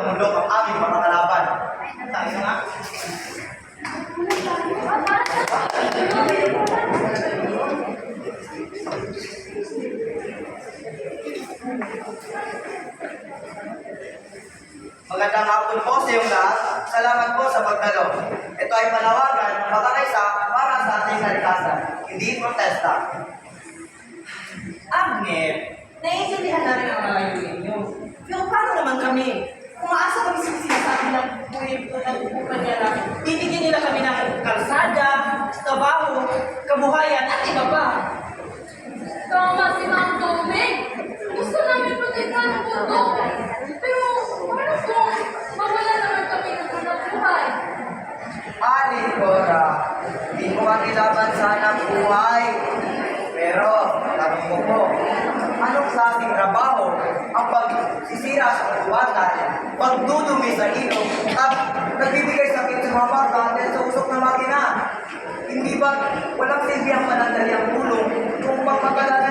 tumulong ang aming mga kalaban. Tayo nga. Magandang hapon po sa iyong lahat. Salamat po sa pagdalo. Ito ay panawagan ng pagkakaisa para sa ating kalikasan, hindi protesta. Agnes, naiintindihan namin ang mga layunin niyo. Pero paano naman kami? Umaasa kami sa sinasabi ng kumpanya na bibigyan nila kami ng kalsada, trabaho, kabuhayan at iba pa. Tama si Ma'am Tobing. Gusto namin protektahan ang mundo. Pero paano kung mawala naman kami ng hanap buhay? Alin, Cora, di mo ang nilaban sa hanap buhay. Pero, tanong mo po, anong klaseng trabaho ang pagsisira sa katuwatan, pagdudumi sa ilog, at nagbibigay sakit sa mga bata dahil sa usok na makina? Hindi ba walang silbi ang panandali ang tulong kung magpagalaman